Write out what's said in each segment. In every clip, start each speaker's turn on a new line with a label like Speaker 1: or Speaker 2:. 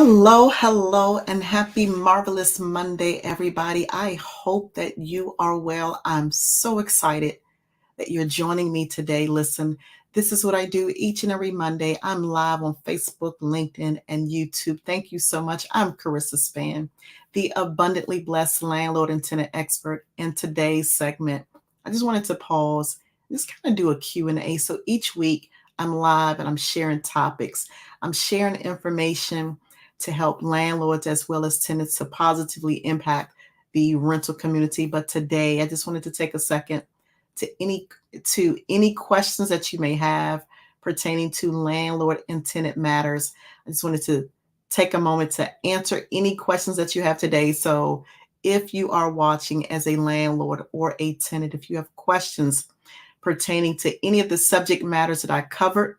Speaker 1: Hello, hello, and happy marvelous Monday, everybody. I hope that you are well. I'm so excited that you're joining me today. Listen, this is what I do each and every Monday. I'm live on Facebook, LinkedIn, and YouTube. Thank you so much. I'm Carissa Span, the abundantly blessed landlord and tenant expert. In today's segment, I just wanted to pause, just kind of do a Q&A. So each week I'm live and I'm sharing topics. I'm sharing information to help landlords as well as tenants to positively impact the rental community. But today I just wanted to take a second to any questions that you may have pertaining to landlord and tenant matters. I just wanted to take a moment to answer any questions that you have today. So if you are watching as a landlord or a tenant, if you have questions pertaining to any of the subject matters that I covered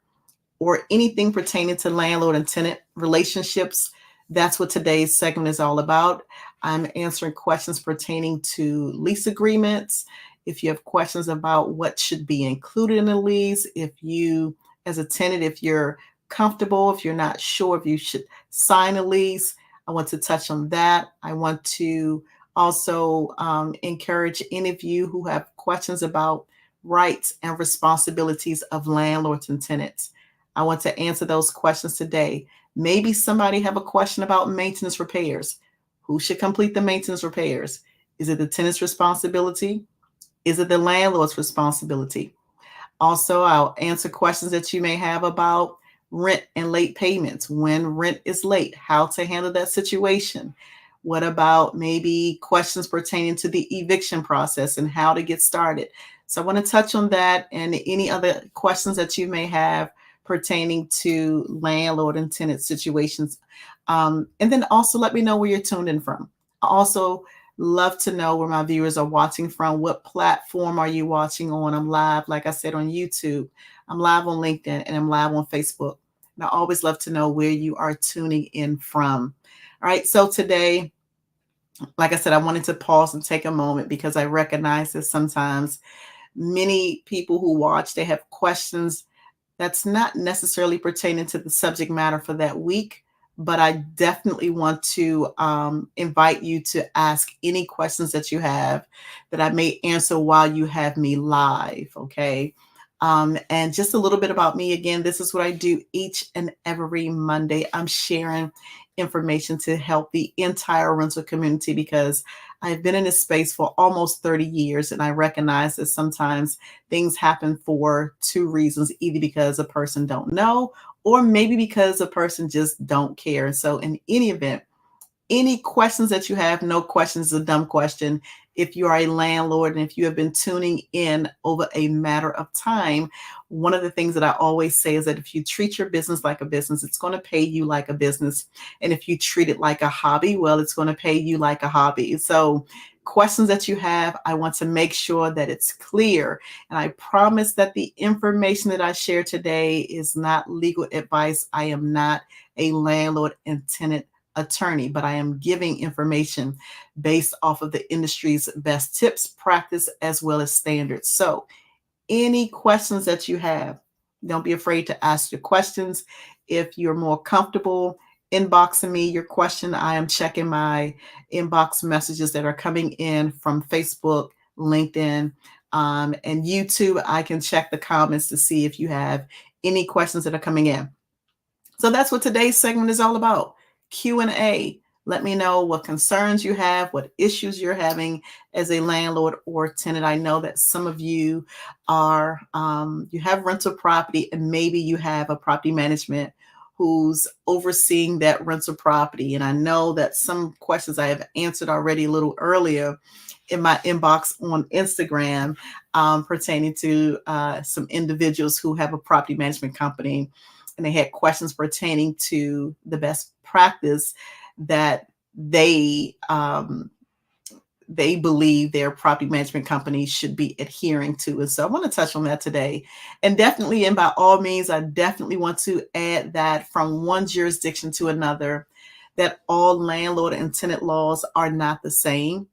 Speaker 1: or anything pertaining to landlord and tenant relationships, that's what today's segment is all about. I'm answering questions pertaining to lease agreements. If you have questions about what should be included in a lease, if you, as a tenant, if you're comfortable, if you're not sure if you should sign a lease, I want to touch on that. I want to also encourage any of you who have questions about rights and responsibilities of landlords and tenants. I want to answer those questions today. Maybe somebody have a question about maintenance repairs. Who should complete the maintenance repairs? Is it the tenant's responsibility? Is it the landlord's responsibility? Also, I'll answer questions that you may have about rent and late payments. When rent is late, how to handle that situation. What about maybe questions pertaining to the eviction process and how to get started? So I want to touch on that and any other questions that you may have pertaining to landlord and tenant situations. And then also let me know where you're tuned in from. I also love to know where my viewers are watching from. What platform are you watching on? I'm live, like I said, on YouTube. I'm live on LinkedIn and I'm live on Facebook. And I always love to know where you are tuning in from. All right, so today, like I said, I wanted to pause and take a moment because I recognize that sometimes many people who watch, they have questions that's not necessarily pertaining to the subject matter for that week, but I definitely want to invite you to ask any questions that you have that I may answer while you have me live, okay? And just a little bit about me again, this is what I do each and every Monday. I'm sharing information to help the entire rental community because I've been in this space for almost 30 years and I recognize that sometimes things happen for two reasons, either because a person don't know or maybe because a person just don't care. And so in any event, any questions that you have, no questions is a dumb question. If you are a landlord and if you have been tuning in over a matter of time, one of the things that I always say is that if you treat your business like a business, it's going to pay you like a business. And if you treat it like a hobby, well, it's going to pay you like a hobby. So questions that you have, I want to make sure that it's clear. And I promise that the information that I share today is not legal advice. I am not a landlord and tenant attorney, but I am giving information based off of the industry's best tips, practice, as well as standards. So any questions that you have, don't be afraid to ask your questions. If you're more comfortable inboxing me your question, I am checking my inbox messages that are coming in from Facebook, LinkedIn, and YouTube. I can check the comments to see if you have any questions that are coming in. So that's what today's segment is all about. Q&A. Let me know what concerns you have, what issues you're having as a landlord or tenant. I know that some of you are, you have rental property and maybe you have a property management who's overseeing that rental property. And I know that some questions I have answered already a little earlier in my inbox on Instagram pertaining to some individuals who have a property management company. And they had questions pertaining to the best practice that they believe their property management company should be adhering to. And so I want to touch on that today. And definitely, and by all means, I definitely want to add that from one jurisdiction to another, that all landlord and tenant laws are not the same.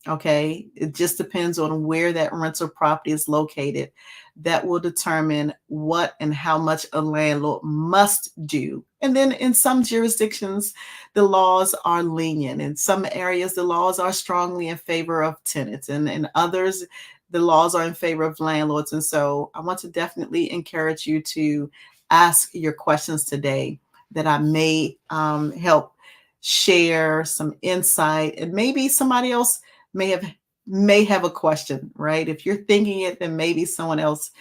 Speaker 1: Okay, it just depends on where that rental property is located. That will determine what and how much a landlord must do And then in some jurisdictions, the laws are lenient. In some areas, the laws are strongly in favor of tenants, and in others, the laws are in favor of landlords. And so I want to definitely encourage you to ask your questions today that I may help share some insight, and maybe somebody else may have a question, right? If you're thinking it, then maybe someone else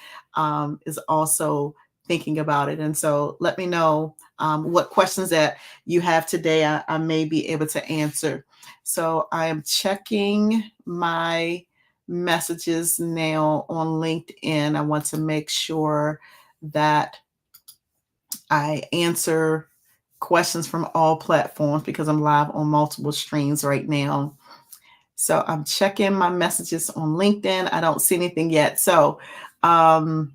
Speaker 1: is also thinking about it. And so let me know what questions that you have today. I may be able to answer. So I am checking my messages now on LinkedIn. I want to make sure that I answer questions from all platforms because I'm live on multiple streams right now. So I'm checking my messages on LinkedIn. I don't see anything yet. So I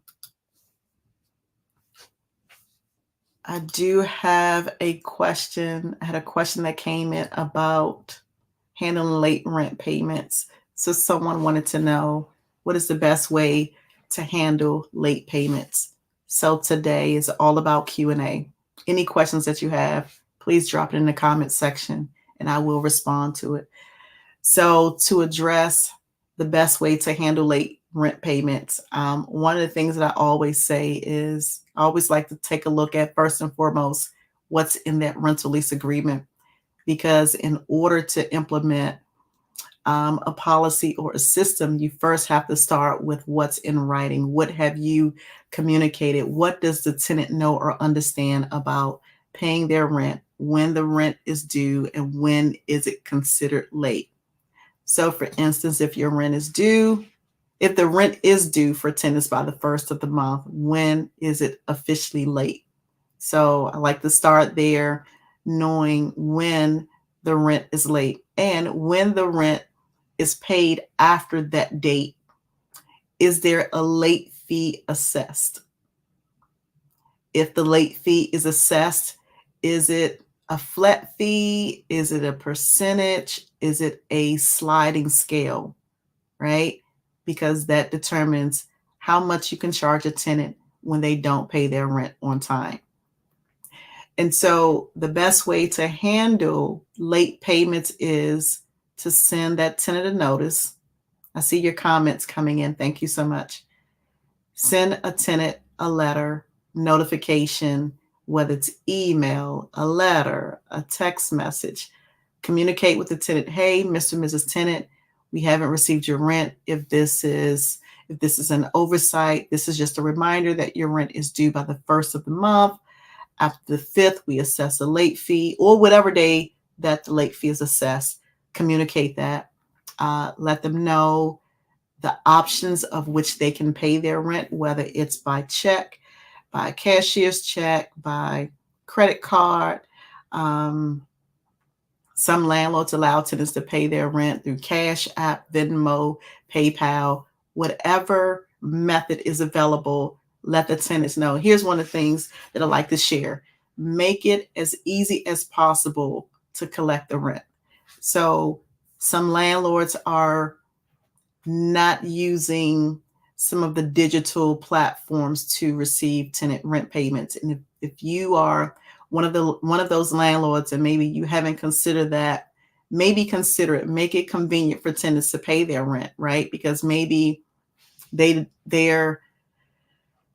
Speaker 1: do have a question. I had a question that came in about handling late rent payments. So someone wanted to know, what is the best way to handle late payments? So today is all about Q&A. Any questions that you have, please drop it in the comment section and I will respond to it. So to address the best way to handle late rent payments, one of the things that I always say is I always like to take a look at, first and foremost, what's in that rental lease agreement. Because in order to implement a policy or a system, you first have to start with what's in writing. What have you communicated? What does the tenant know or understand about paying their rent, when the rent is due, and when is it considered late? So for instance, if the rent is due for tenants by the first of the month, when is it officially late? So I like to start there, knowing when the rent is late, and when the rent is paid after that date, is there a late fee assessed? If the late fee is assessed, is it a flat fee? Is it a percentage? Is it a sliding scale, right? Because that determines how much you can charge a tenant when they don't pay their rent on time. And so the best way to handle late payments is to send that tenant a notice. I see your comments coming in. Thank you so much. Send a tenant a letter, notification, whether it's email, a letter, a text message. Communicate with the tenant. Hey, Mr. and Mrs. Tenant, we haven't received your rent. If this is an oversight, this is just a reminder that your rent is due by the first of the month. After the 5th, we assess a late fee, or whatever day that the late fee is assessed. Communicate that. Let them know the options of which they can pay their rent, whether it's by check, by cashier's check, by credit card. Some landlords allow tenants to pay their rent through Cash App, Venmo, PayPal, whatever method is available. Let the tenants know. Here's one of the things that I like to share. Make it as easy as possible to collect the rent. So some landlords are not using some of the digital platforms to receive tenant rent payments. And if you are one of those landlords and maybe you haven't considered that, maybe consider it. Make it convenient for tenants to pay their rent, right? Because maybe they're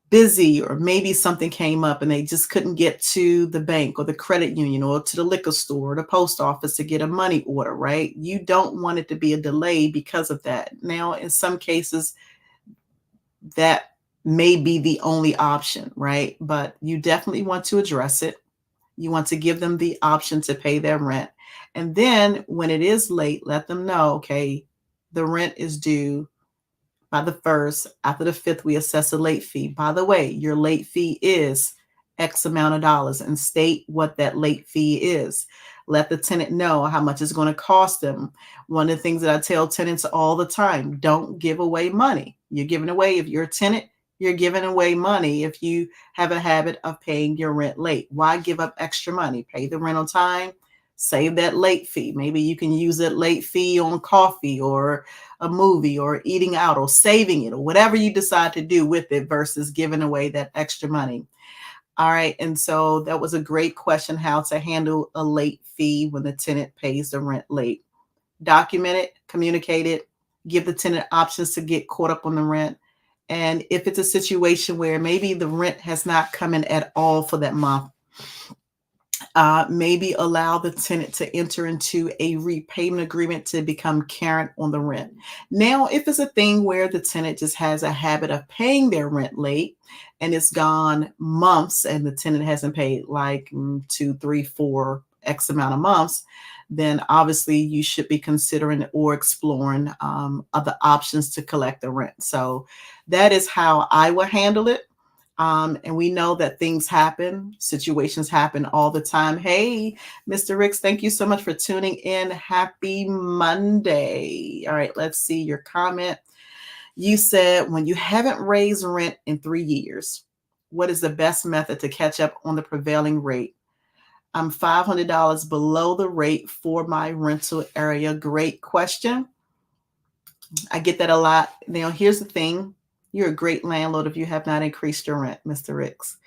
Speaker 1: busy, or maybe something came up and they just couldn't get to the bank or the credit union or to the liquor store or the post office to get a money order, right? You don't want it to be a delay because of that. Now, in some cases, that may be the only option, right? But you definitely want to address it. You want to give them the option to pay their rent. And then when it is late, let them know, okay, the rent is due by the 1st. After the 5th, we assess a late fee. By the way, your late fee is X amount of dollars, and state what that late fee is. Let the tenant know how much it's going to cost them. One of the things that I tell tenants all the time, don't give away money. You're giving away, if you're a tenant, you're giving away money if you have a habit of paying your rent late. Why give up extra money? Pay the rent on time, save that late fee. Maybe you can use that late fee on coffee or a movie or eating out or saving it or whatever you decide to do with it versus giving away that extra money. All right. And so that was a great question, how to handle a late fee when the tenant pays the rent late. Document it, communicate it, give the tenant options to get caught up on the rent. And if it's a situation where maybe the rent has not come in at all for that month, maybe allow the tenant to enter into a repayment agreement to become current on the rent. Now, if it's a thing where the tenant just has a habit of paying their rent late and it's gone months and the tenant hasn't paid like 2, 3, 4 X amount of months, then obviously you should be considering or exploring other options to collect the rent. So that is how I will handle it. And we know that things happen, situations happen all the time. Hey, Mr. Ricks, thank you so much for tuning in. Happy Monday. All right, let's see your comment. You said, when you haven't raised rent in 3 years, what is the best method to catch up on the prevailing rate? I'm $500 below the rate for my rental area. Great question. I get that a lot. Now, here's the thing. You're a great landlord if you have not increased your rent, Mr. Ricks,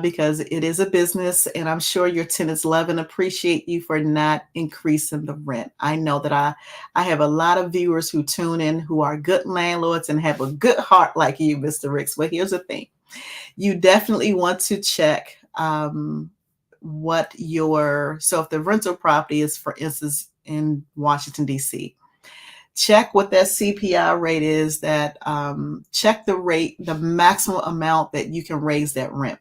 Speaker 1: because it is a business, and I'm sure your tenants love and appreciate you for not increasing the rent. I know that I have a lot of viewers who tune in who are good landlords and have a good heart like you, Mr. Ricks. Well, here's the thing. You definitely want to check so if the rental property is, for instance, in Washington, D.C., check what that CPI rate is, that check the rate, the maximum amount that you can raise that rent.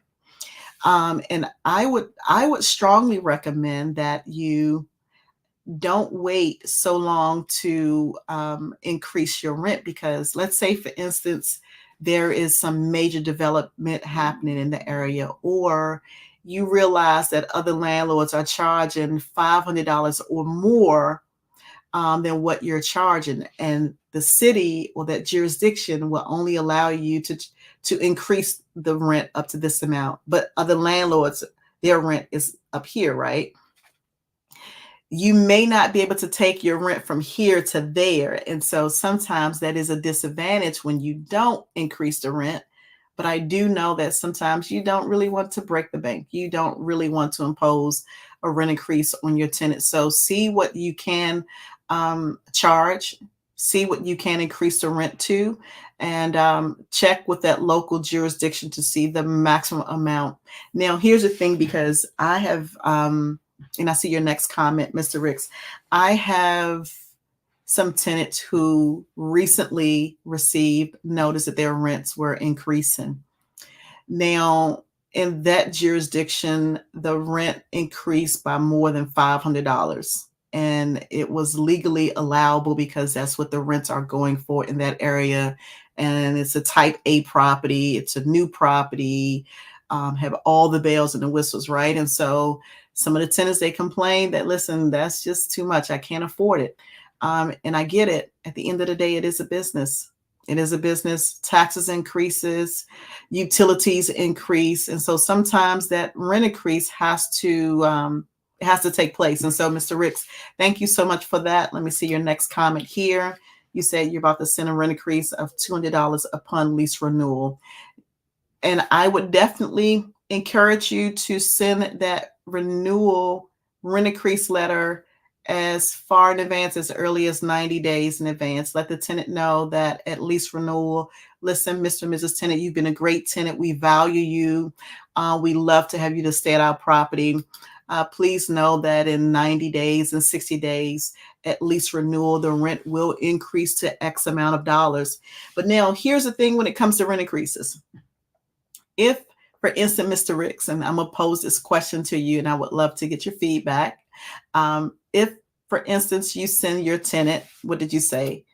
Speaker 1: And I would strongly recommend that you don't wait so long to increase your rent, because let's say, for instance, there is some major development happening in the area, or you realize that other landlords are charging $500 or more than what you're charging, and the city or that jurisdiction will only allow you to increase the rent up to this amount, but other landlords, their rent is up here, right? You may not be able to take your rent from here to there, and so sometimes that is a disadvantage when you don't increase the rent. But I do know that sometimes you don't really want to break the bank. You don't really want to impose a rent increase on your tenants. So see what you can charge, see what you can increase the rent to, and check with that local jurisdiction to see the maximum amount. Now, here's the thing, because I have, and I see your next comment, Mr. Ricks, I have some tenants who recently received notice that their rents were increasing. Now, in that jurisdiction, the rent increased by more than $500. And it was legally allowable because that's what the rents are going for in that area. And it's a type A property, it's a new property, have all the bells and the whistles, right? And so some of the tenants, they complain that, listen, that's just too much. I can't afford it. And I get it. At the end of the day, it is a business. It is a business. Taxes increases, utilities increase, and so sometimes that rent increase has to take place. And so, Mr. Ricks, thank you so much for that. Let me see your next comment here. You said you're about to send a rent increase of $200 upon lease renewal. And I would definitely encourage you to send that renewal rent increase letter as far in advance, as early as 90 days in advance. Let the tenant know that at lease renewal, listen, Mr. and Mrs. Tenant, you've been a great tenant. We value you. We love to have you to stay at our property. Please know that in 90 days and 60 days, at lease renewal, the rent will increase to X amount of dollars. But now here's the thing when it comes to rent increases. If, for instance, Mr. Ricks, and I'm going to pose this question to you, and I would love to get your feedback. If, for instance, you send your tenant, what did you say?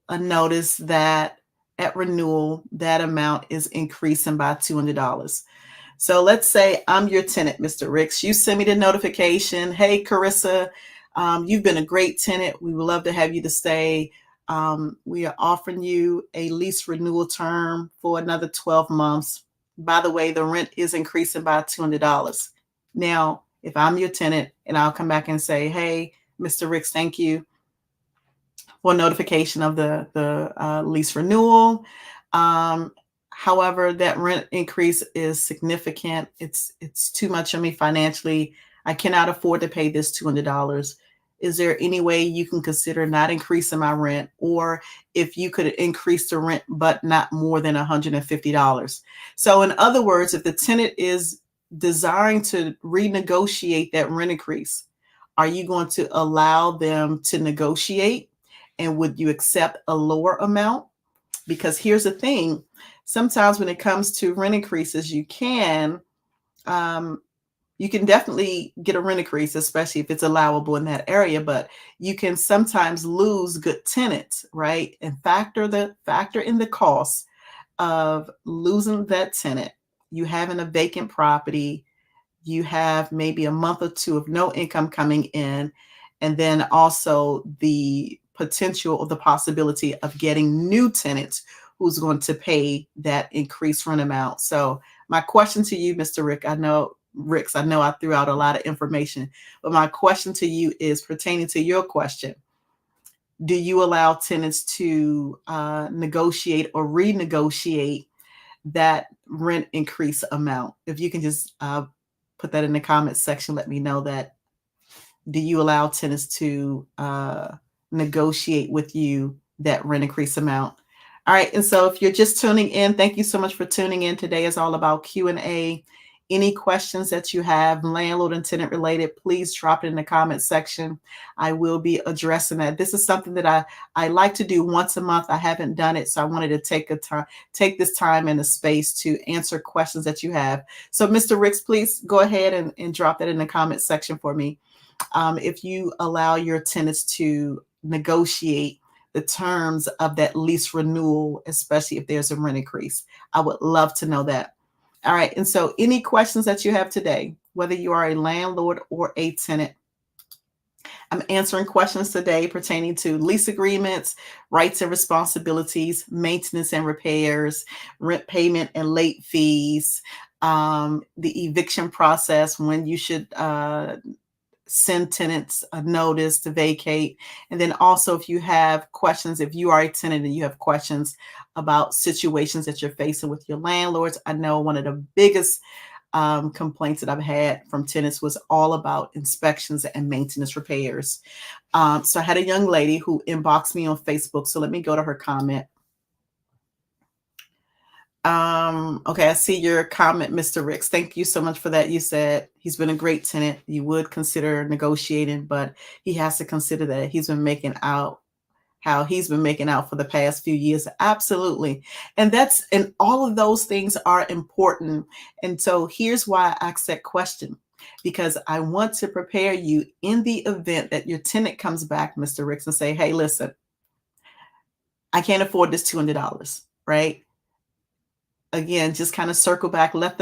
Speaker 1: A notice that at renewal, that amount is increasing by $200. So let's say I'm your tenant, Mr. Ricks. You send me the notification. Hey, Carissa, you've been a great tenant. We would love to have you to stay. We are offering you a lease renewal term for another 12 months. By the way, the rent is increasing by $200. Now, if I'm your tenant, and I'll come back and say, hey, Mr. Ricks, thank you for notification of the lease renewal. However, that rent increase is significant. It's too much on me financially. I cannot afford to pay this $200. Is there any way you can consider not increasing my rent, or if you could increase the rent but not more than $150? So in other words, if the tenant is desiring to renegotiate that rent increase, are you going to allow them to negotiate? And would you accept a lower amount? Because here's the thing, sometimes when it comes to rent increases, um, you can definitely get a rent increase, especially if it's allowable in that area, but you can sometimes lose good tenants, right? And factor in the cost of losing that tenant. You having a vacant property, you have maybe a month or two of no income coming in, and then also the potential or the possibility of getting new tenants who's going to pay that increased rent amount. So my question to you, Mr. Ricks, I know I threw out a lot of information, but my question to you is pertaining to your question. Do you allow tenants to negotiate or renegotiate that rent increase amount? If you can just put that in the comments section, let me know that. Do you allow tenants to negotiate with you that rent increase amount? All right, and so if you're just tuning in, thank you so much for tuning in. Today is all about Q&A. Any questions that you have, landlord and tenant related, please drop it in the comment section. I will be addressing that. This is something that I like to do once a month. I haven't done it, so I wanted to take this time and the space to answer questions that you have. So Mr. Ricks, please go ahead and drop that in the comment section for me. If you allow your tenants to negotiate the terms of that lease renewal, especially if there's a rent increase. I would love to know that. All right. And so any questions that you have today, whether you are a landlord or a tenant, I'm answering questions today pertaining to lease agreements, rights and responsibilities, maintenance and repairs, rent payment and late fees, the eviction process, when you should send tenants a notice to vacate. And then also, if you have questions, if you are a tenant and you have questions about situations that you're facing with your landlords, I know one of the biggest complaints that I've had from tenants was all about inspections and maintenance repairs. So I had a young lady who inboxed me on Facebook. So let me go to her comment. Okay, I see your comment, Mr. Ricks. Thank you so much for that. You said he's been a great tenant. You would consider negotiating, but he has to consider that he's been making out how he's been making out for the past few years. Absolutely. And all of those things are important. And so here's why I asked that question, because I want to prepare you in the event that your tenant comes back, Mr. Ricks, and say, hey, listen, I can't afford this $200, right? Again, just kind of circle back, let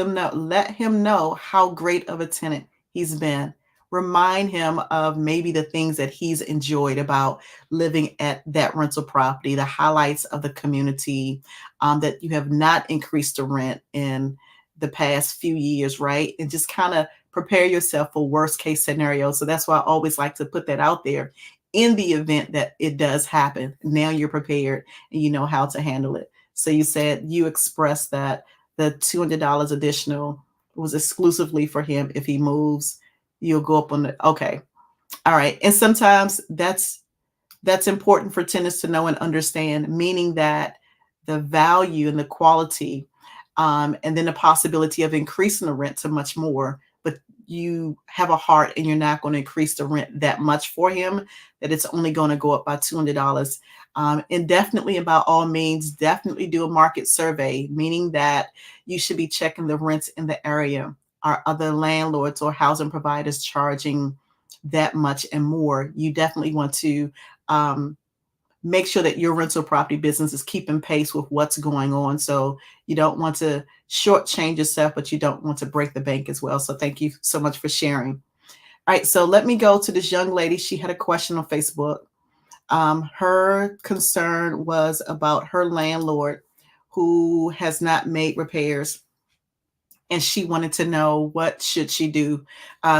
Speaker 1: him know how great of a tenant he's been. Remind him of maybe the things that he's enjoyed about living at that rental property, the highlights of the community, that you have not increased the rent in the past few years, right? And just kind of prepare yourself for worst case scenario. So that's why I always like to put that out there. In the event that it does happen, now you're prepared and you know how to handle it. So you said you expressed that the $200 additional was exclusively for him. If he moves, you'll go up on the, okay. All right. And sometimes that's important for tenants to know and understand, meaning that the value and the quality, and then the possibility of increasing the rent to much more, but you have a heart and you're not going to increase the rent that much for him, that it's only going to go up by $200. And definitely, by all means, definitely do a market survey, meaning that you should be checking the rents in the area. Are other landlords or housing providers charging that much and more? You definitely want to make sure that your rental property business is keeping pace with what's going on. So you don't want to shortchange yourself, but you don't want to break the bank as well. So thank you so much for sharing. All right, so let me go to this young lady. She had a question on Facebook. Her concern was about her landlord who has not made repairs, and she wanted to know what should she do.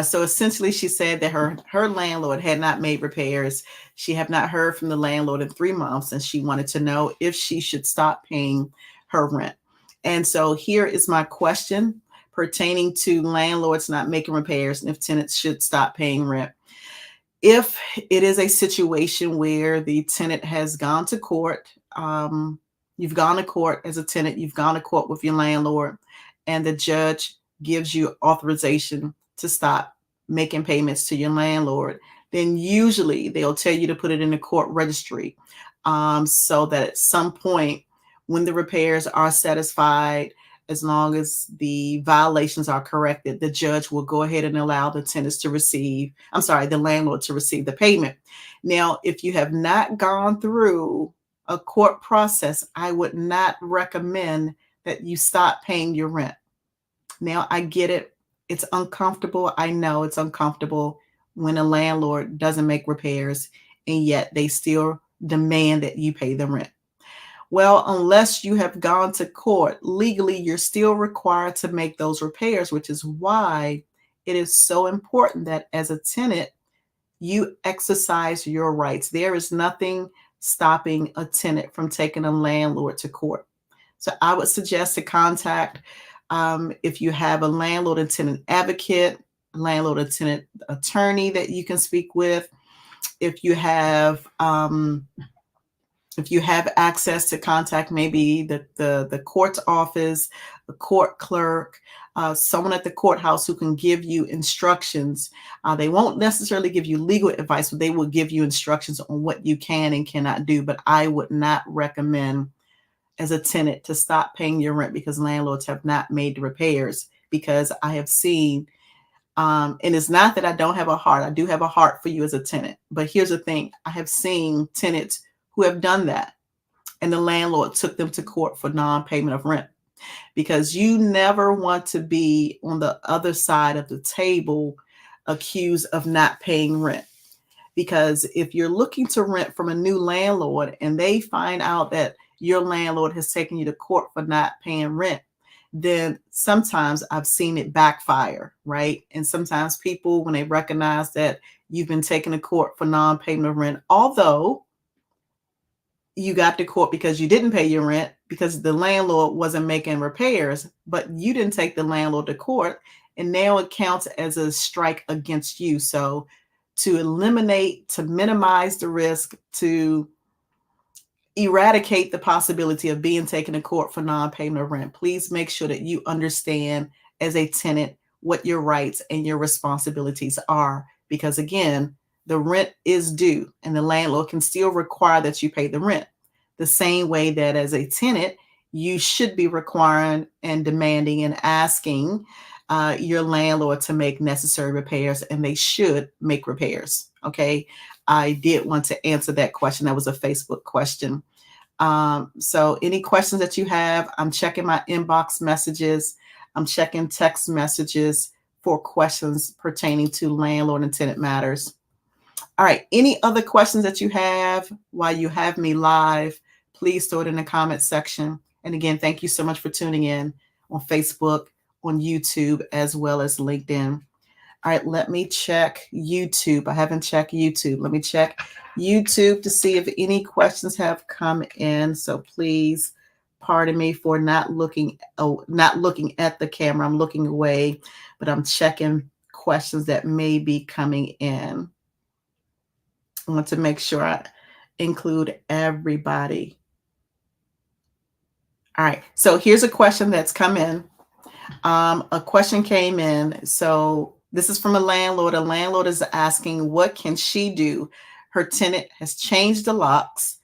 Speaker 1: So essentially, she said that her landlord had not made repairs. She had not heard from the landlord in 3 months, and she wanted to know if she should stop paying her rent. And so here is my question pertaining to landlords not making repairs and if tenants should stop paying rent. If it is a situation where the tenant has gone to court, you've gone to court as a tenant, you've gone to court with your landlord, and the judge gives you authorization to stop making payments to your landlord, then usually they'll tell you to put it in the court registry, so that at some point when the repairs are satisfied, as long as the violations are corrected, the judge will go ahead and allow the tenants to receive, I'm sorry, the landlord to receive the payment. Now, if you have not gone through a court process, I would not recommend that you stop paying your rent. Now, I get it. It's uncomfortable. I know it's uncomfortable when a landlord doesn't make repairs and yet they still demand that you pay the rent. Well, unless you have gone to court, legally, you're still required to make those repairs, which is why it is so important that as a tenant, you exercise your rights. There is nothing stopping a tenant from taking a landlord to court. So I would suggest to contact, if you have a landlord and tenant advocate, landlord and tenant attorney that you can speak with. If you have access to contact maybe the court's office, the court clerk, someone at the courthouse who can give you instructions. They won't necessarily give you legal advice, but they will give you instructions on what you can and cannot do. But I would not recommend as a tenant to stop paying your rent because landlords have not made the repairs, because I have seen, and it's not that I don't have a heart. I do have a heart for you as a tenant. But here's the thing. I have seen tenants who have done that, and the landlord took them to court for non-payment of rent, because you never want to be on the other side of the table accused of not paying rent. Because if you're looking to rent from a new landlord and they find out that your landlord has taken you to court for not paying rent, then sometimes I've seen it backfire, right? And sometimes people, when they recognize that you've been taken to court for non-payment of rent, although you got to court because you didn't pay your rent because the landlord wasn't making repairs, but you didn't take the landlord to court, and now it counts as a strike against you. So to eliminate, to minimize the risk, to eradicate the possibility of being taken to court for non-payment of rent, please make sure that you understand as a tenant what your rights and your responsibilities are. Because again, the rent is due and the landlord can still require that you pay the rent. The same way that as a tenant, you should be requiring and demanding and asking your landlord to make necessary repairs, and they should make repairs. Okay. I did want to answer that question. That was a Facebook question. So any questions that you have, I'm checking my inbox messages. I'm checking text messages for questions pertaining to landlord and tenant matters. All right. Any other questions that you have while you have me live, please throw it in the comment section. And again, thank you so much for tuning in on Facebook, on YouTube, as well as LinkedIn. All right, let me check YouTube. I haven't checked YouTube. Let me check YouTube to see if any questions have come in. So please pardon me for not looking at the camera. I'm looking away, but I'm checking questions that may be coming in. I want to make sure I include everybody. All right, so here's a question that's come in. A question came in. So this is from a landlord. A landlord is asking, what can she do? Her tenant has changed the locks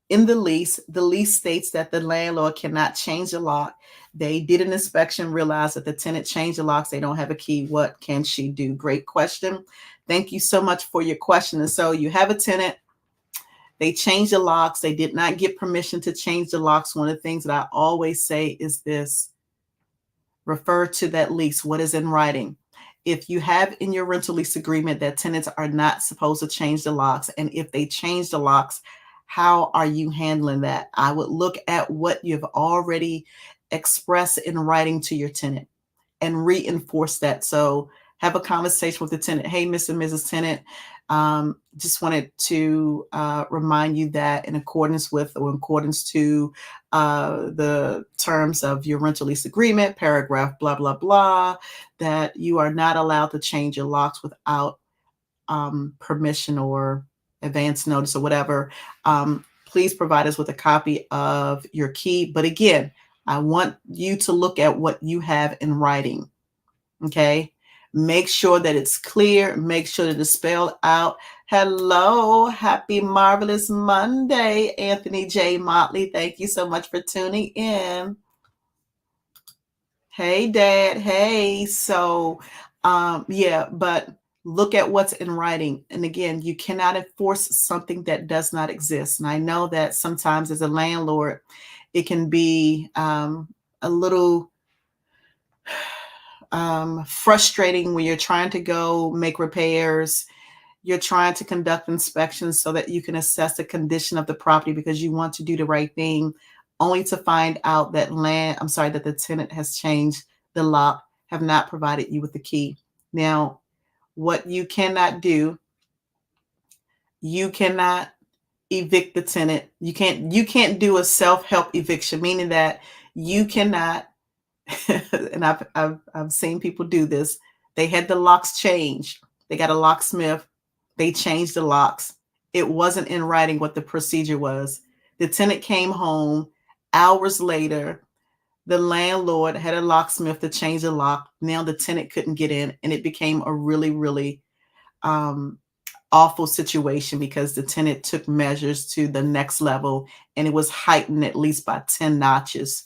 Speaker 1: in the lease. The lease states that the landlord cannot change the lock. They did an inspection, realized that the tenant changed the locks. They don't have a key. What can she do? Great question. Thank you so much for your question. And so you have a tenant. They changed the locks. They did not get permission to change the locks. One of the things that I always say is this: refer to that lease, what is in writing. If you have in your rental lease agreement that tenants are not supposed to change the locks, and if they change the locks, how are you handling that? I would look at what you've already expressed in writing to your tenant and reinforce that. So have a conversation with the tenant. Hey, Mr. and Mrs. Tenant, Just wanted to remind you that in accordance with or in accordance to the terms of your rental lease agreement, paragraph blah, blah, blah, that you are not allowed to change your locks without permission or advance notice or whatever. Please provide us with a copy of your key. But again, I want you to look at what you have in writing. Okay. Make sure that it's clear. Make sure that it's spelled out. Hello. Happy Marvelous Monday, Anthony J. Motley. Thank you so much for tuning in. Hey, Dad. Hey. So, yeah, but look at what's in writing. And again, you cannot enforce something that does not exist. And I know that sometimes as a landlord, it can be a little frustrating when you're trying to go make repairs. You're trying to conduct inspections so that you can assess the condition of the property because you want to do the right thing, only to find out that that the tenant has changed the lock, have not provided you with the key. Now, what you cannot do, you cannot evict the tenant. You can't do a self-help eviction, meaning that you cannot and I've seen people do this. They had the locks changed. They got a locksmith. They changed the locks. It wasn't in writing what the procedure was. The tenant came home hours later. The landlord had a locksmith to change the lock. Now the tenant couldn't get in, and it became a really, really awful situation because the tenant took measures to the next level, and it was heightened at least by 10 notches.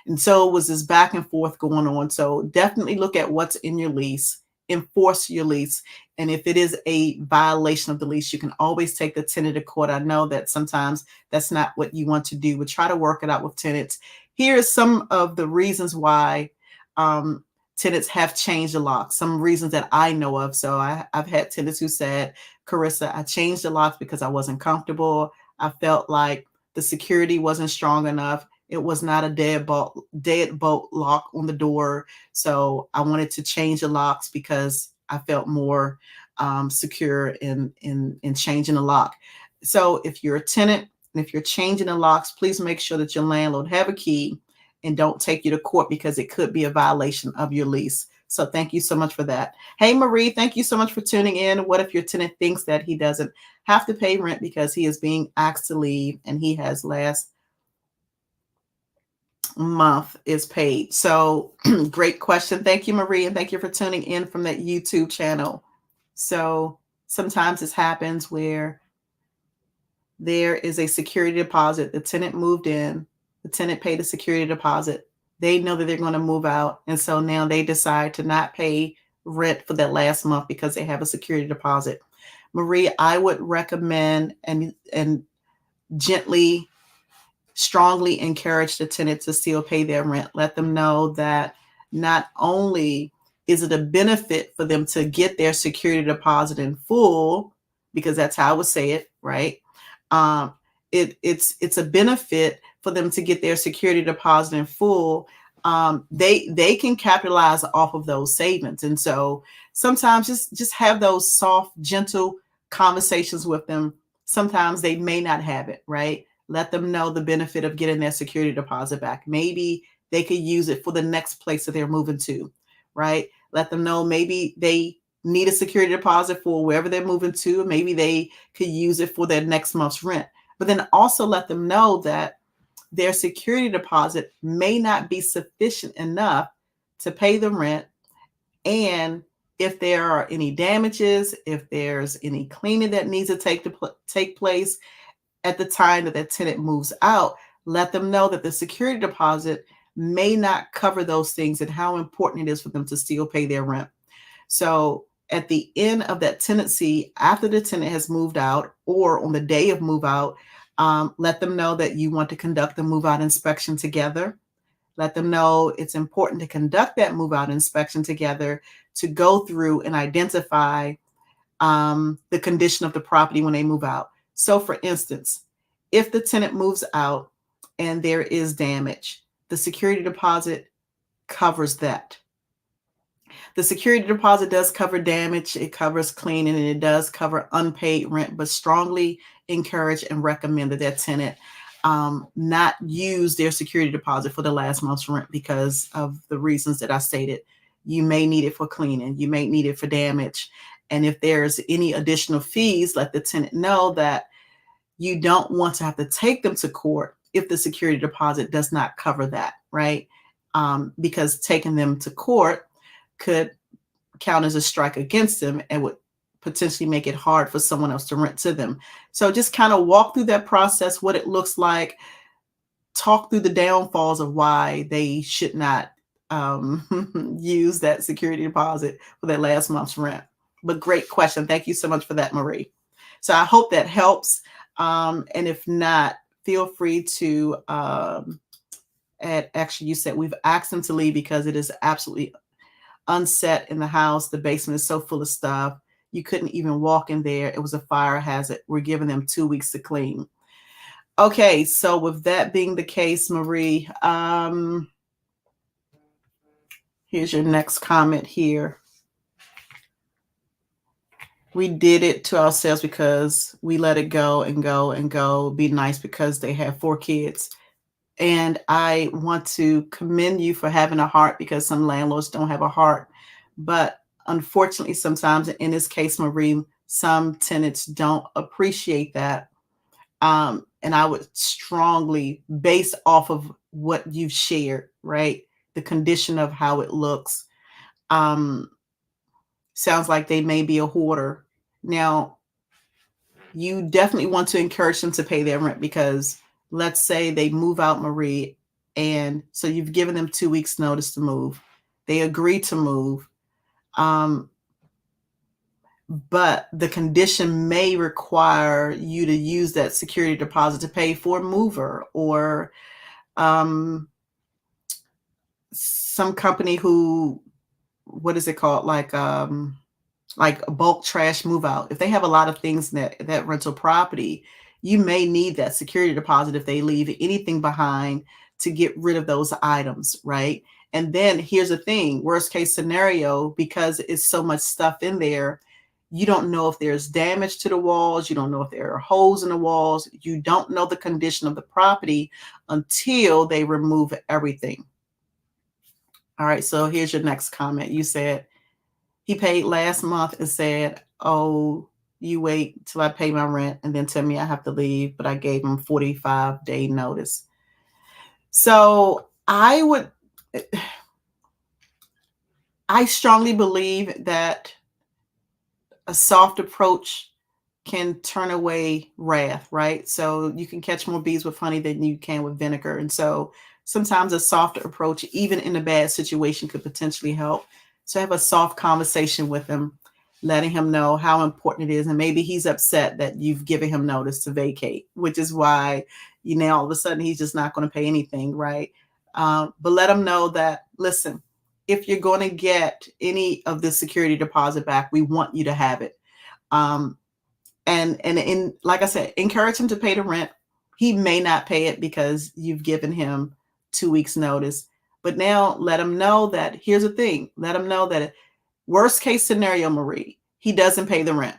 Speaker 1: And so it was this back and forth going on. So definitely look at what's in your lease, enforce your lease. And if it is a violation of the lease, you can always take the tenant to court. I know that sometimes that's not what you want to do, but try to work it out with tenants. Here are some of the reasons why tenants have changed the lock, some reasons that I know of. So I've had tenants who said, Carissa, I changed the locks because I wasn't comfortable. I felt like the security wasn't strong enough. It was not a deadbolt lock on the door. So I wanted to change the locks because I felt more secure in changing the lock. So if you're a tenant and if you're changing the locks, please make sure that your landlord have a key and don't take you to court because it could be a violation of your lease. So thank you so much for that. Hey, Marie, thank you so much for tuning in. What if your tenant thinks that he doesn't have to pay rent because he is being asked to leave and he has last month is paid? So great question. Thank you, Marie. And thank you for tuning in from that YouTube channel. So sometimes this happens where there is a security deposit. The tenant moved in, the tenant paid a security deposit. They know that they're going to move out. And so now they decide to not pay rent for that last month because they have a security deposit. Marie, I would recommend and gently, strongly encourage the tenant to still pay their rent. Let them know that not only is it a benefit for them to get their security deposit in full, because that's how I would say it, right? It's a benefit for them to get their security deposit in full. They can capitalize off of those savings. And so sometimes just have those soft, gentle conversations with them. Sometimes they may not have it, right? Let them know the benefit of getting their security deposit back. Maybe they could use it for the next place that they're moving to, right? Let them know maybe they need a security deposit for wherever they're moving to. Maybe they could use it for their next month's rent. But then also let them know that their security deposit may not be sufficient enough to pay the rent. And if there are any damages, if there's any cleaning that needs to take place at the time that the tenant moves out, let them know that the security deposit may not cover those things and how important it is for them to still pay their rent. So at the end of that tenancy, after the tenant has moved out or on the day of move out, let them know that you want to conduct the move out inspection together. Let them know it's important to conduct that move out inspection together to go through and identify the condition of the property when they move out. So for instance, if the tenant moves out and there is damage, the security deposit covers that. The security deposit does cover damage, it covers cleaning, and it does cover unpaid rent, but strongly encourage and recommend that that tenant not use their security deposit for the last month's rent because of the reasons that I stated. You may need it for cleaning, you may need it for damage. And if there's any additional fees, let the tenant know that you don't want to have to take them to court if the security deposit does not cover that, right? Because taking them to court could count as a strike against them and would potentially make it hard for someone else to rent to them. So just kind of walk through that process, what it looks like, talk through the downfalls of why they should not use that security deposit for their last month's rent. But great question. Thank you so much for that, Marie. So I hope that helps. And if not, feel free to actually, you said we've asked them to leave because it is absolutely unset in the house. The basement is so full of stuff. You couldn't even walk in there. It was a fire hazard. We're giving them 2 weeks to clean. Okay, so with that being the case, Marie, here's your next comment here. We did it to ourselves because we let it go and go and go. Be nice because they have 4 kids. And I want to commend you for having a heart because some landlords don't have a heart. But unfortunately, sometimes in this case, Marie, some tenants don't appreciate that. And I would strongly, based off of what you've shared, right? The condition of how it looks. Sounds like they may be a hoarder. Now, you definitely want to encourage them to pay their rent because let's say they move out, Marie, and so you've given them 2 weeks notice to move. They agree to move. But the condition may require you to use that security deposit to pay for a mover or some company who, what is it called? Like a bulk trash move out. If they have a lot of things in that rental property, you may need that security deposit if they leave anything behind to get rid of those items, right? And then here's the thing, worst case scenario, because it's so much stuff in there, you don't know if there's damage to the walls. You don't know if there are holes in the walls. You don't know the condition of the property until they remove everything. All right, so here's your next comment. You said, he paid last month and said, oh, you wait till I pay my rent and then tell me I have to leave, but I gave him 45-day notice. So I strongly believe that a soft approach can turn away wrath, right? So you can catch more bees with honey than you can with vinegar. And so sometimes a softer approach, even in a bad situation, could potentially help. So have a soft conversation with him, letting him know how important it is. And maybe he's upset that you've given him notice to vacate, which is why, all of a sudden he's just not going to pay anything, right? But let him know that, listen, if you're going to get any of the security deposit back, we want you to have it. And like I said, encourage him to pay the rent. He may not pay it because you've given him 2 weeks notice. But now let him know that, here's the thing, let him know that worst case scenario, Marie, he doesn't pay the rent.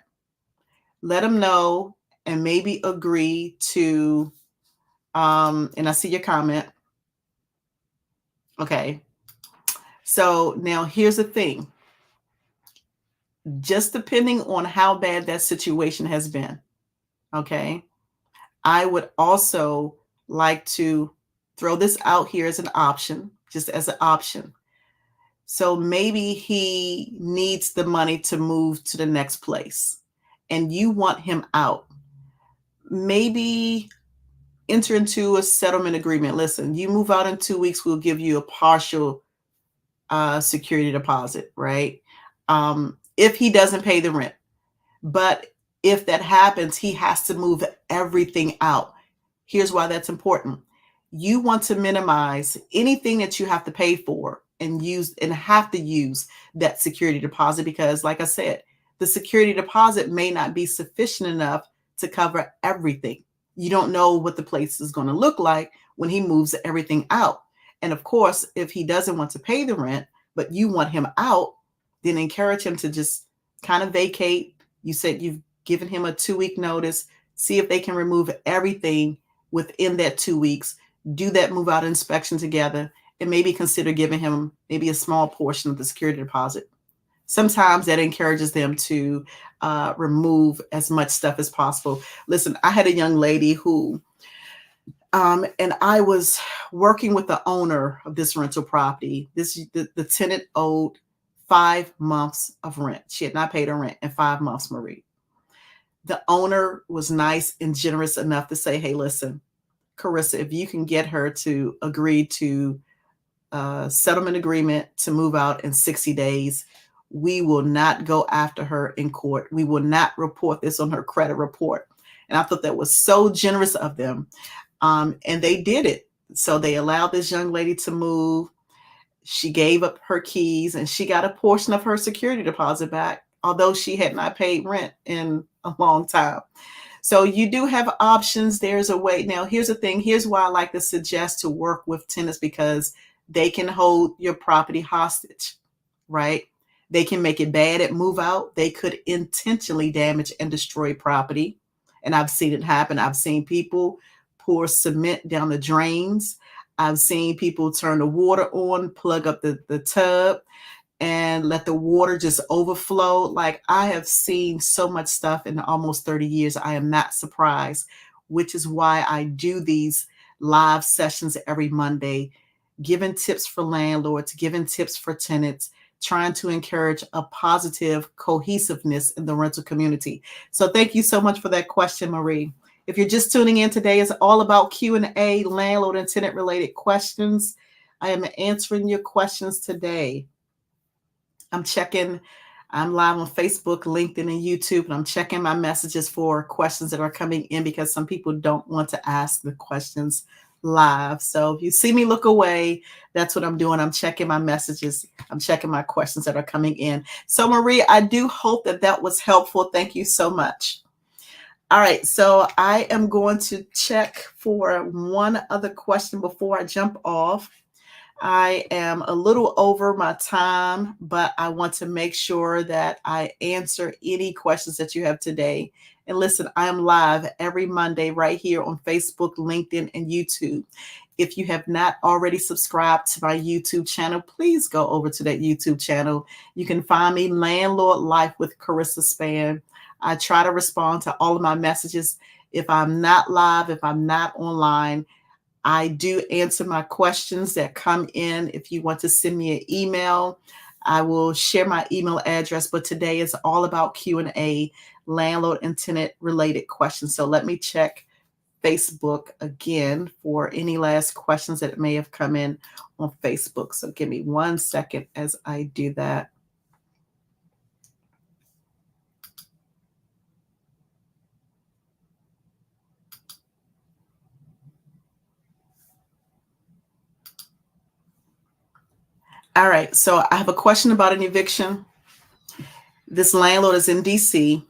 Speaker 1: Let him know and maybe agree to, and I see your comment. Okay. So now here's the thing. Just depending on how bad that situation has been, okay, I would also like to throw this out here as an option, just as an option. So maybe he needs the money to move to the next place and you want him out. Maybe enter into a settlement agreement. Listen, you move out in 2 weeks, we'll give you a partial security deposit, right? If he doesn't pay the rent. But if that happens, he has to move everything out. Here's why that's important. You want to minimize anything that you have to pay for and have to use that security deposit because, like I said, the security deposit may not be sufficient enough to cover everything. You don't know what the place is going to look like when he moves everything out. And of course, if he doesn't want to pay the rent, but you want him out, then encourage him to just kind of vacate. You said you've given him a 2-week notice. See if they can remove everything within that 2 weeks. Do that move out inspection together, and maybe consider giving him maybe a small portion of the security deposit. Sometimes that encourages them to remove as much stuff as possible. Listen, I had a young lady who, and I was working with the owner of this rental property. The tenant owed 5 months of rent. She had not paid her rent in 5 months, Marie. The owner was nice and generous enough to say, hey, listen, Carissa, if you can get her to agree to a settlement agreement to move out in 60 days, we will not go after her in court. We will not report this on her credit report. And I thought that was so generous of them. And they did it. So they allowed this young lady to move. She gave up her keys and she got a portion of her security deposit back, although she had not paid rent in a long time. So you do have options. There's a way. Now, here's the thing. Here's why I like to suggest to work with tenants, because they can hold your property hostage, right? They can make it bad at move out. They could intentionally damage and destroy property. And I've seen it happen. I've seen people pour cement down the drains. I've seen people turn the water on, plug up the tub, and let the water just overflow. Like, I have seen so much stuff in almost 30 years. I am not surprised, which is why I do these live sessions every Monday, giving tips for landlords, giving tips for tenants, trying to encourage a positive cohesiveness in the rental community. So thank you so much for that question, Marie. If you're just tuning in today, it's all about Q&A, landlord and tenant related questions. I am answering your questions today. I'm live on Facebook, LinkedIn, and YouTube, and I'm checking my messages for questions that are coming in, because some people don't want to ask the questions live. So if you see me look away, that's what I'm doing. I'm checking my messages. I'm checking my questions that are coming in. So Marie, I do hope that was helpful. Thank you so much. All right, so I am going to check for one other question before I jump off. I am a little over my time, but I want to make sure that I answer any questions that you have today. And listen, I am live every Monday right here on Facebook, LinkedIn, and YouTube. If you have not already subscribed to my YouTube channel, please go over to that YouTube channel. You can find me, Landlord Life with Carissa Spann. I try to respond to all of my messages. If I'm not live, if I'm not online, I do answer my questions that come in. If you want to send me an email, I will share my email address. But today is all about Q&A, landlord and tenant related questions. So let me check Facebook again for any last questions that may have come in on Facebook. So give me 1 second as I do that. All right, so I have a question about an eviction. This landlord is in DC.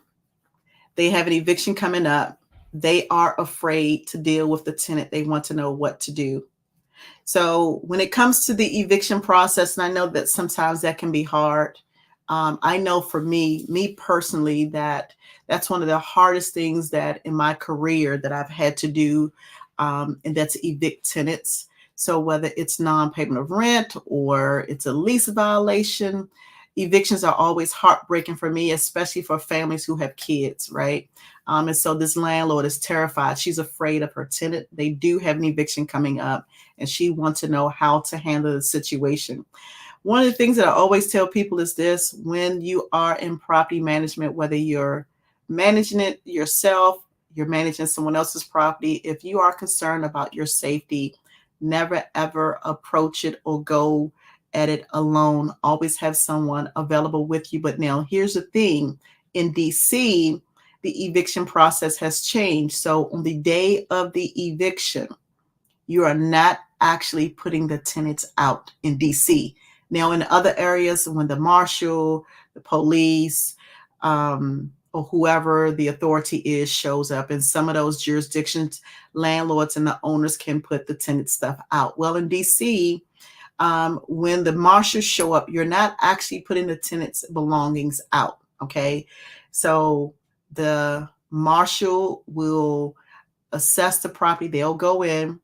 Speaker 1: They have an eviction coming up. They are afraid to deal with the tenant. They want to know what to do. So when it comes to the eviction process, and I know that sometimes that can be hard. I know for me personally, that's one of the hardest things that in my career that I've had to do, and that's evict tenants. So whether it's non-payment of rent or it's a lease violation, evictions are always heartbreaking for me, especially for families who have kids, right? And so this landlord is terrified. She's afraid of her tenant. They do have an eviction coming up, and she wants to know how to handle the situation. One of the things that I always tell people is this: when you are in property management, whether you're managing it yourself, you're managing someone else's property, if you are concerned about your safety, never ever approach it or go at it alone. Always have someone available with you. But now here's the thing: in DC, the eviction process has changed. So on the day of the eviction, you are not actually putting the tenants out in DC. Now, in other areas, when the marshal, the police, or whoever the authority is shows up, in some of those jurisdictions, landlords and the owners can put the tenant stuff out. Well, in DC, When the marshals show up, you're not actually putting the tenant's belongings out. Okay. So the marshal will assess the property. They'll go in,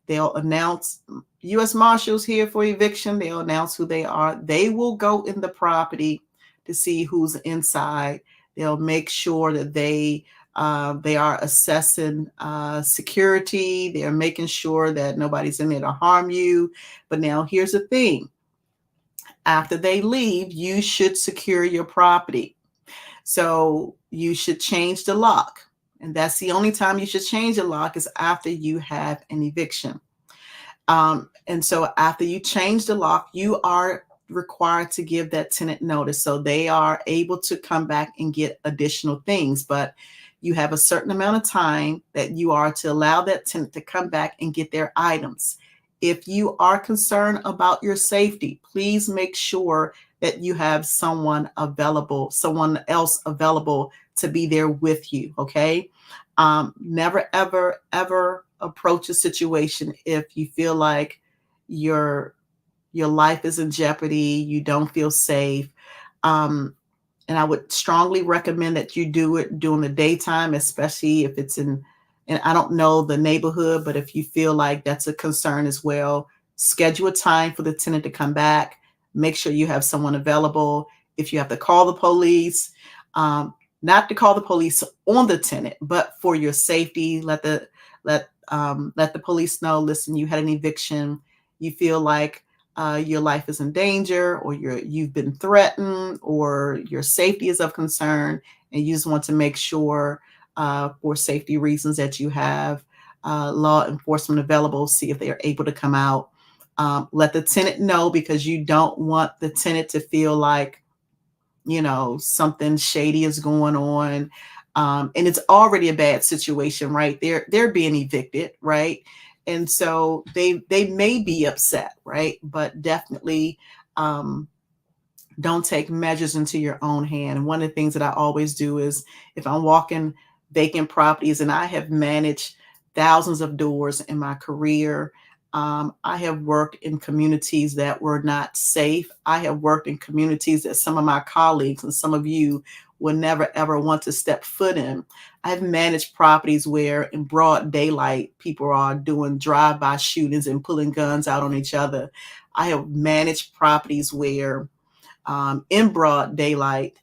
Speaker 1: they'll announce U.S. Marshals here for eviction. They'll announce who they are. They will go in the property to see who's inside. They'll make sure that they are assessing security. They're making sure that nobody's in there to harm you. But now here's the thing. After they leave, you should secure your property. So you should change the lock. And that's the only time you should change the lock is after you have an eviction. And so after you change the lock, you are required to give that tenant notice. So they are able to come back and get additional things. But you have a certain amount of time that you are to allow that tenant to come back and get their items. If you are concerned about your safety, please make sure that you have someone else available to be there with you. Okay. Never, ever, ever approach a situation if you feel like your life is in jeopardy, you don't feel safe. And I would strongly recommend that you do it during the daytime, especially if it's and I don't know the neighborhood, but if you feel like that's a concern as well, schedule a time for the tenant to come back. Make sure you have someone available. If you have to call the police, not to call the police on the tenant, but for your safety, let the police know, listen, you had an eviction, you feel like your life is in danger, or you've been threatened, or your safety is of concern, and you just want to make sure for safety reasons that you have law enforcement available, see if they are able to come out. Let the tenant know, because you don't want the tenant to feel like, something shady is going on. And it's already a bad situation, right? They're being evicted, right? And so they may be upset, right? But definitely don't take measures into your own hand. And one of the things that I always do is, if I'm walking vacant properties, and I have managed thousands of doors in my career, I have worked in communities that were not safe. I have worked in communities that some of my colleagues and some of you will never, ever want to step foot in. I've managed properties where in broad daylight, people are doing drive-by shootings and pulling guns out on each other. I have managed properties where in broad daylight,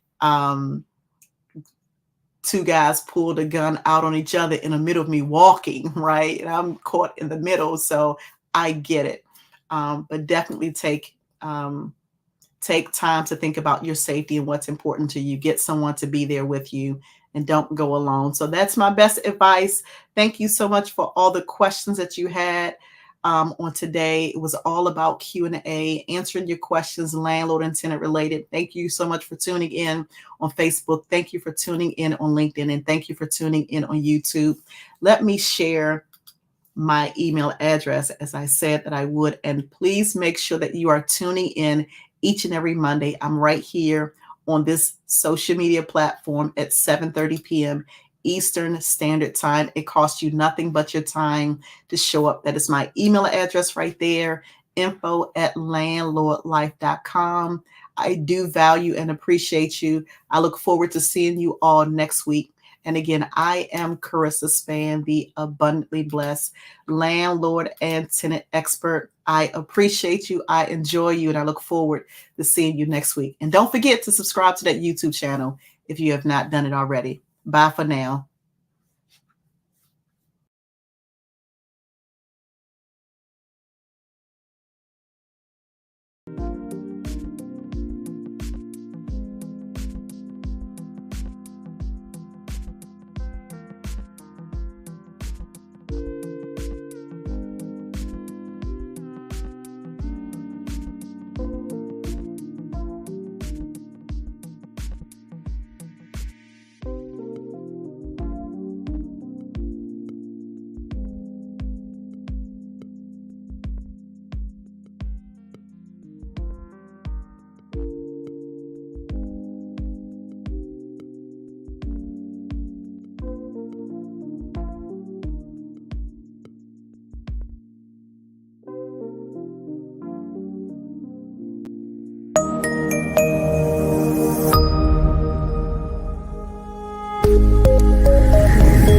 Speaker 1: two guys pulled a gun out on each other in the middle of me walking, right? And I'm caught in the middle, so I get it. But definitely take time to think about your safety and what's important to you. Get someone to be there with you, and don't go alone. So that's my best advice. Thank you so much for all the questions that you had on today. It was all about Q&A, answering your questions, landlord and tenant related. Thank you so much for tuning in on Facebook. Thank you for tuning in on LinkedIn, and thank you for tuning in on YouTube. Let me share my email address, as I said that I would. And please make sure that you are tuning in each and every Monday. I'm right here on this social media platform at 7:30 p.m. Eastern Standard Time. It costs you nothing but your time to show up. That is my email address right there, info@landlordlife.com. I do value and appreciate you. I look forward to seeing you all next week. And again, I am Carissa Spann, the abundantly blessed landlord and tenant expert. I appreciate you. I enjoy you. And I look forward to seeing you next week. And don't forget to subscribe to that YouTube channel if you have not done it already. Bye for now.